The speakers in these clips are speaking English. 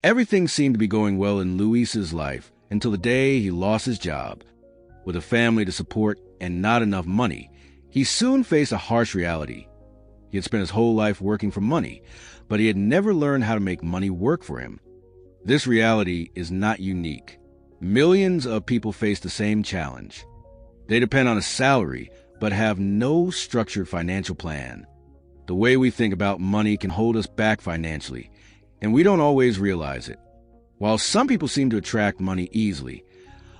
Everything seemed to be going well in Luis's life until the day he lost his job. With a family to support and not enough money, he soon faced a harsh reality. He had spent his whole life working for money, but he had never learned how to make money work for him. This reality is not unique. Millions of people face the same challenge. They depend on a salary, but have no structured financial plan. The way we think about money can hold us back financially, and we don't always realize it. While some people seem to attract money easily,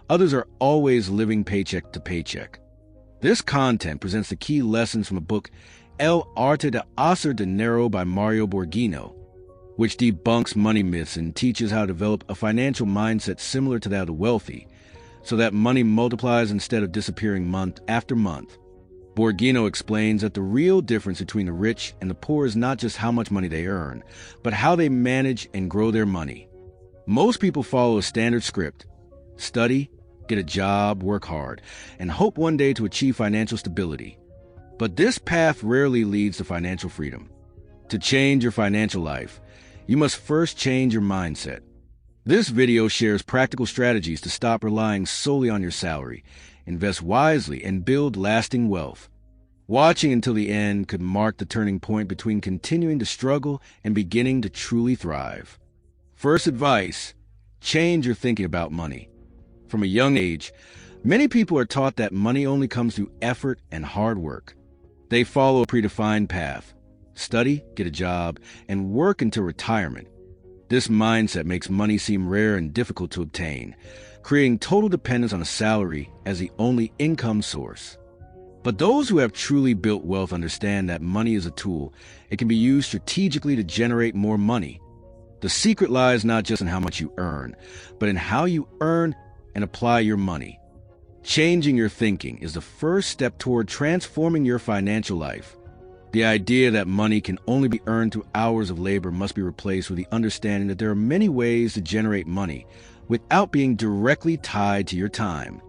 others are always living paycheck to paycheck. This content presents the key lessons from the book El Arte de Hacer Dinero by Mario Borghino, which debunks money myths and teaches how to develop a financial mindset similar to that of the wealthy, so that money multiplies instead of disappearing month after month. Borghino explains that the real difference between the rich and the poor is not just how much money they earn, but how they manage and grow their money. Most people follow a standard script: study, get a job, work hard, and hope one day to achieve financial stability. But this path rarely leads to financial freedom. To change your financial life, you must first change your mindset. This video shares practical strategies to stop relying solely on your salary, invest wisely, and build lasting wealth. Watching until the end could mark the turning point between continuing to struggle and beginning to truly thrive. First advice: change your thinking about money. From a young age, many people are taught that money only comes through effort and hard work. They follow a predefined path: study, get a job, and work until retirement. This mindset makes money seem rare and difficult to obtain, creating total dependence on a salary as the only income source. But those who have truly built wealth understand that money is a tool. It can be used strategically to generate more money. The secret lies not just in how much you earn, but in how you earn and apply your money. Changing your thinking is the first step toward transforming your financial life. The idea that money can only be earned through hours of labor must be replaced with the understanding that there are many ways to generate money without being directly tied to your time.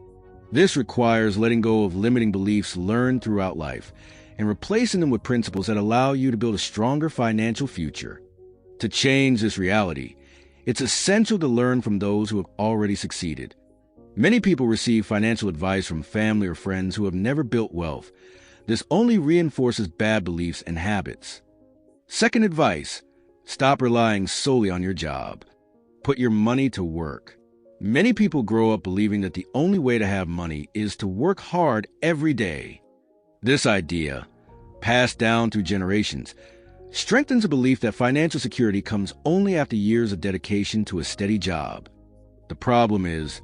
This requires letting go of limiting beliefs learned throughout life and replacing them with principles that allow you to build a stronger financial future. To change this reality, it's essential to learn from those who have already succeeded. Many people receive financial advice from family or friends who have never built wealth. This only reinforces bad beliefs and habits. Second advice: stop relying solely on your job. Put your money to work. Many people grow up believing that the only way to have money is to work hard every day. This idea, passed down through generations, strengthens a belief that financial security comes only after years of dedication to a steady job. The problem is,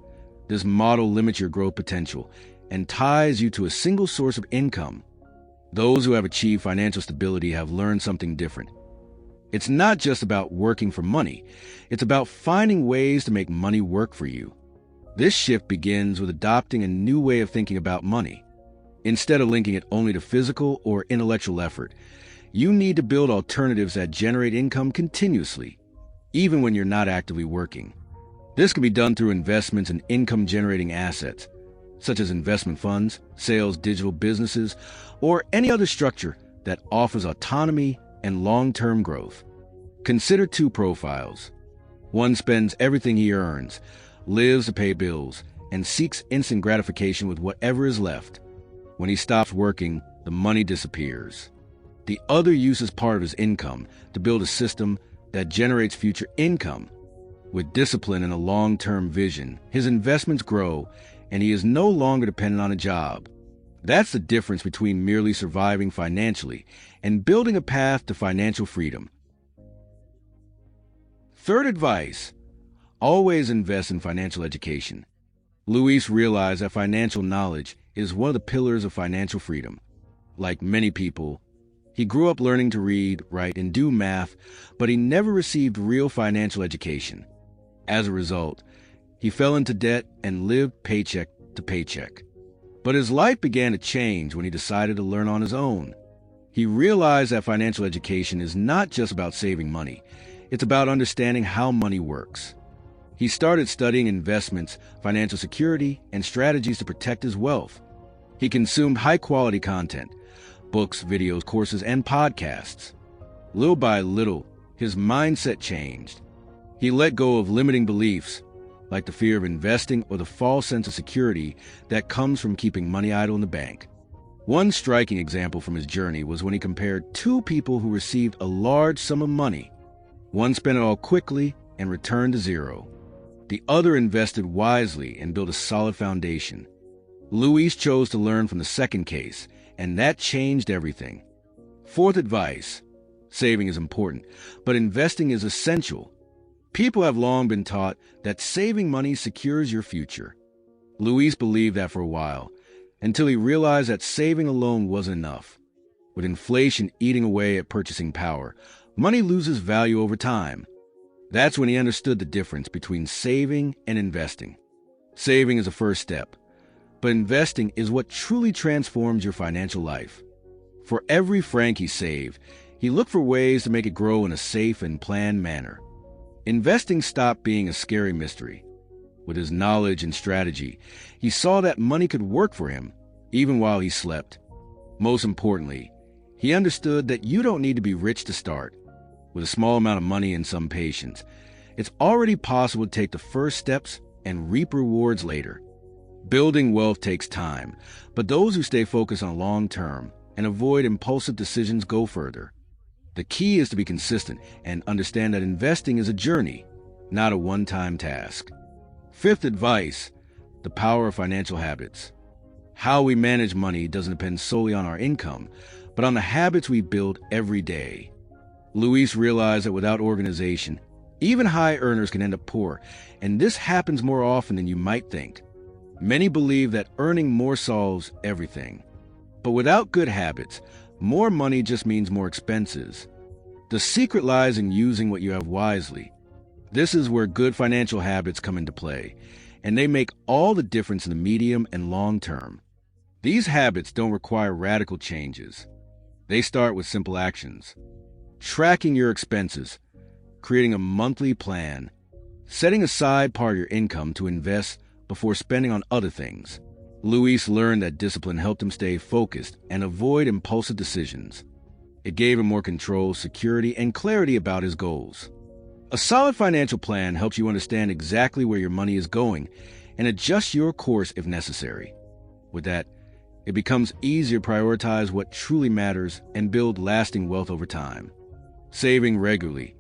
this model limits your growth potential and ties you to a single source of income. Those who have achieved financial stability have learned something different. It's not just about working for money. It's about finding ways to make money work for you. This shift begins with adopting a new way of thinking about money. Instead of linking it only to physical or intellectual effort, you need to build alternatives that generate income continuously, even when you're not actively working. This can be done through investments in income-generating assets, such as investment funds, sales, digital businesses, or any other structure that offers autonomy and long-term growth. Consider two profiles. One spends everything he earns, lives to pay bills, and seeks instant gratification with whatever is left. When he stops working, the money disappears. The other uses part of his income to build a system that generates future income. With discipline and a long-term vision, his investments grow, and he is no longer dependent on a job. That's the difference between merely surviving financially and building a path to financial freedom. Third advice: always invest in financial education. Luis realized that financial knowledge is one of the pillars of financial freedom. Like many people, he grew up learning to read, write, and do math, but he never received real financial education. As a result, he fell into debt and lived paycheck to paycheck. But his life began to change when he decided to learn on his own. He realized that financial education is not just about saving money. It's about understanding how money works. He started studying investments, financial security, and strategies to protect his wealth. He consumed high-quality content, books, videos, courses, and podcasts. Little by little, his mindset changed. He let go of limiting beliefs, like the fear of investing or the false sense of security that comes from keeping money idle in the bank. One striking example from his journey was when he compared two people who received a large sum of money. One spent it all quickly and returned to zero. The other invested wisely and built a solid foundation. Luis chose to learn from the second case, and that changed everything. Fourth advice: saving is important, but investing is essential. People have long been taught that saving money secures your future. Luis believed that for a while, until he realized that saving alone wasn't enough. With inflation eating away at purchasing power, money loses value over time. That's when he understood the difference between saving and investing. Saving is a first step, but investing is what truly transforms your financial life. For every franc he saved, he looked for ways to make it grow in a safe and planned manner. Investing stopped being a scary mystery. With his knowledge and strategy, he saw that money could work for him, even while he slept. Most importantly, he understood that you don't need to be rich to start. With a small amount of money and some patience, it's already possible to take the first steps and reap rewards later. Building wealth takes time, but those who stay focused on long term and avoid impulsive decisions go further. The key is to be consistent and understand that investing is a journey, not a one-time task. Fifth advice: the power of financial habits. How we manage money doesn't depend solely on our income, but on the habits we build every day. Luis realized that without organization, even high earners can end up poor, and this happens more often than you might think. Many believe that earning more solves everything. But without good habits, more money just means more expenses. The secret lies in using what you have wisely. This is where good financial habits come into play, and they make all the difference in the medium and long term. These habits don't require radical changes. They start with simple actions: tracking your expenses, creating a monthly plan, setting aside part of your income to invest before spending on other things. Luis learned that discipline helped him stay focused and avoid impulsive decisions. It gave him more control, security, and clarity about his goals. A solid financial plan helps you understand exactly where your money is going and adjust your course if necessary. With that, it becomes easier to prioritize what truly matters and build lasting wealth over time. Saving regularly,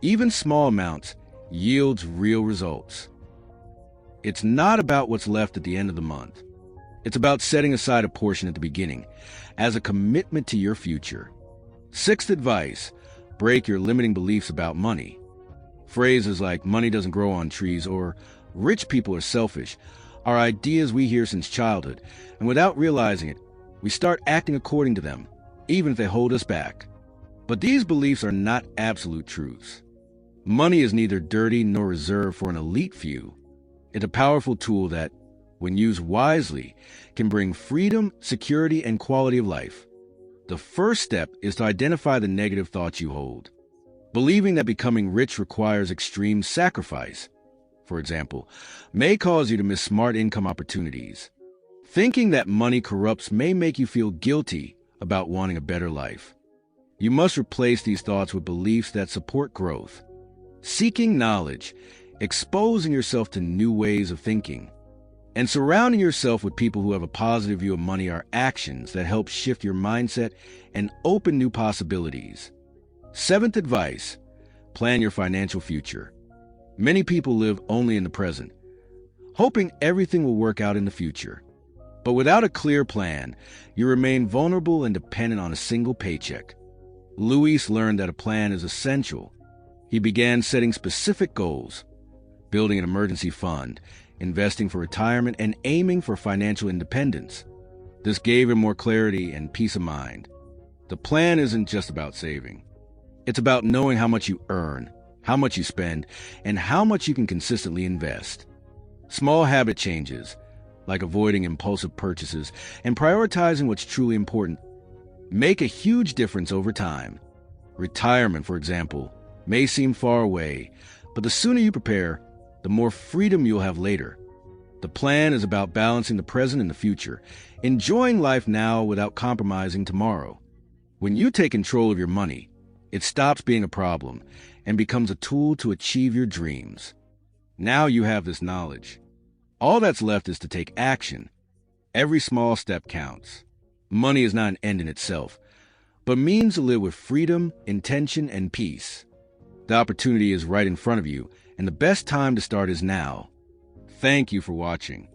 even small amounts, yields real results. It's not about what's left at the end of the month. It's about setting aside a portion at the beginning as a commitment to your future. Sixth advice: break your limiting beliefs about money. Phrases like "money doesn't grow on trees" or "rich people are selfish" are ideas we hear since childhood, and without realizing it, we start acting according to them, even if they hold us back. But these beliefs are not absolute truths. Money is neither dirty nor reserved for an elite few. It's a powerful tool that, when used wisely, can bring freedom, security, and quality of life. The first step is to identify the negative thoughts you hold. Believing that becoming rich requires extreme sacrifice, for example, may cause you to miss smart income opportunities. Thinking that money corrupts may make you feel guilty about wanting a better life. You must replace these thoughts with beliefs that support growth. Seeking knowledge, exposing yourself to new ways of thinking, and surrounding yourself with people who have a positive view of money are actions that help shift your mindset and open new possibilities. Seventh advice: plan your financial future. Many people live only in the present, hoping everything will work out in the future. But without a clear plan, you remain vulnerable and dependent on a single paycheck. Luis learned that a plan is essential. He began setting specific goals, building an emergency fund, investing for retirement, and aiming for financial independence. This gave him more clarity and peace of mind. The plan isn't just about saving. It's about knowing how much you earn, how much you spend, and how much you can consistently invest. Small habit changes, like avoiding impulsive purchases and prioritizing what's truly important, make a huge difference over time. Retirement, for example, may seem far away, but the sooner you prepare, the more freedom you'll have later. The plan is about balancing the present and the future, enjoying life now without compromising tomorrow. When you take control of your money, It stops being a problem and becomes a tool to achieve your dreams. Now you have this knowledge. All that's left is to take action. Every small step counts. Money is not an end in itself, but means to live with freedom, intention, and peace. The opportunity is right in front of you, and the best time to start is now. Thank you for watching.